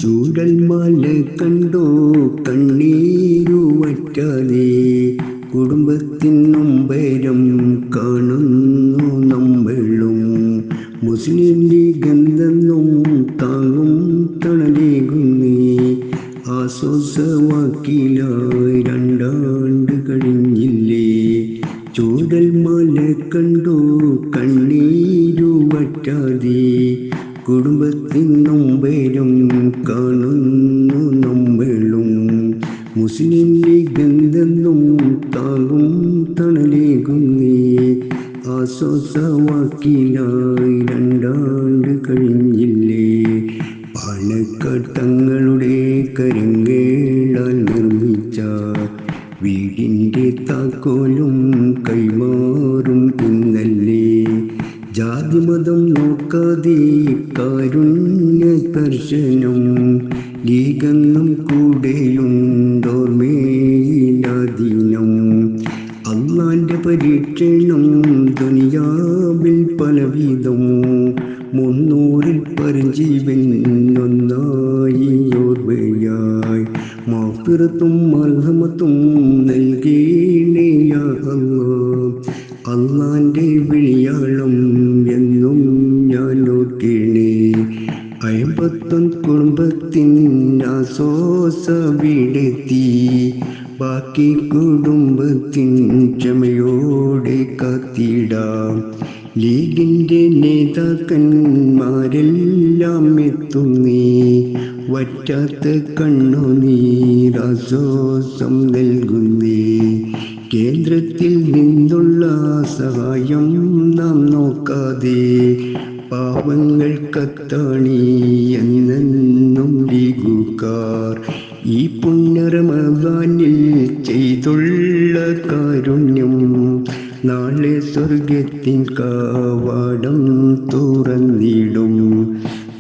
ചൂരൽമല കണ്ടോ കണ്ണീരു വറ്റാതെ, കുടുംബത്തിൻ നൊമ്പരം കാണുന്നു നമ്മളും. മുസ്ലിം ലീഗെന്നും താങ്ങും തണലേകുന്നേ, ആശ്വാസവാക്കിലായി 2 ആണ്ട് കഴിഞ്ഞില്ലേ. ചൂരൽമല കണ്ടോ കണ്ണീരു വറ്റാതെ, കുടുംബത്തിൻ നൊമ്പരം കാണുന്നു നമ്മളും. മുസ്ലിം ലീഗെന്നും താങ്ങും തണലേകുന്നേ, ആശ്വാസവാക്കിലായി 2 ആണ്ട് കഴിഞ്ഞില്ലേ. പാണക്കാട്ടങ്ങളുടെ കരങ്ങളാൽ നിർമ്മിച്ച വീടിൻ്റെ താക്കോലും കൈമാറും ഇന്നല്ലേ. ജാതിമതം നോക്കാതെ കാരുണ്യ സ്പർശനം, ലീഗെന്നും കൂടെയുണ്ടോർമ്മയിലാദിനം. അള്ളാന്റെ പരീക്ഷണം ദുനിയാവിൽ പലവിധം, 300-ൽ പരജീവൻ ഒന്നായി ഓർമ്മയായി. മഗ്ഫിറത്തും മർഹമത്തും നൽകേണേ യാ അല്ലാഹ്. അള്ളാന്റെ വിളിയാളം എന്നും ഞാൻ ഓർക്കേണേ. 51 കുടുംബത്തിൻ ആശ്വാസവിടെത്തി, ബാക്കി കുടുംബത്തിൻ ക്ഷമയോടെ കാത്തിടാം. ലീഗിൻ്റെ നേതാക്കന്മാരെല്ലാം എത്തുന്നേ, വറ്റാത്ത കണ്ണുനീരാശ്വാസം നൽകുന്നേ. കേന്ദ്രത്തിൽ നിന്നുള്ള സഹായം നാം നോക്കാതെ, പാവങ്ങൾക്കത്താണി എന്നെന്നും ലീഗുകാർ. ഈ പുണ്യ റമദാനിൽ ചെയ്തുള്ള കാരുണ്യം, നാളെ സ്വർഗത്തിൻ കവാടം തുറന്നിടും.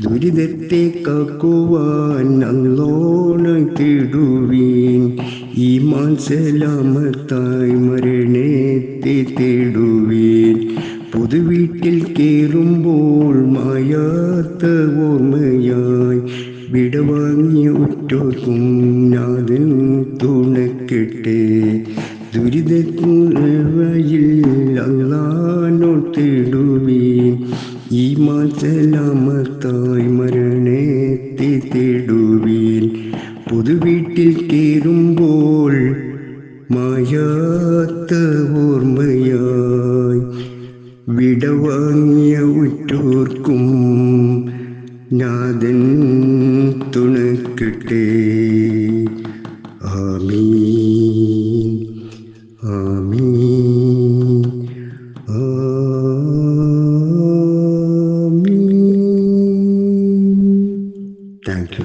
ദുരിതത്തെ കാക്കുവാൻ അല്ലാഹുവിനെ തേടുവീൻ, ഈമാൻ സലാമത്തായി മരണത്തെ തേടുവീൻ. പുതുവീട്ടിൽ കേറുമ്പോൾ മായാത്ത ഓർമ്മയായി, വിടവാങ്ങിയ ഉറ്റോർക്കും നാഥൻ തുണക്കട്ടെ. ദുരിതത്തിൽ അല്ലാഹുവിനെ തേടുവീൻ, ഈമാൻ സലാമത്തായി മരണത്തെ തേടുവീൻ. പുതുവീട്ടിൽ കേറുമ്പോൾ മായാത്ത ഓർമ്മയായി, വിടവാങ്ങിയ ഉറ്റോർക്കും നാഥൻ തുണക്കട്ടെ. ആമീൻ ആമീൻ ആമീൻ. Thank you.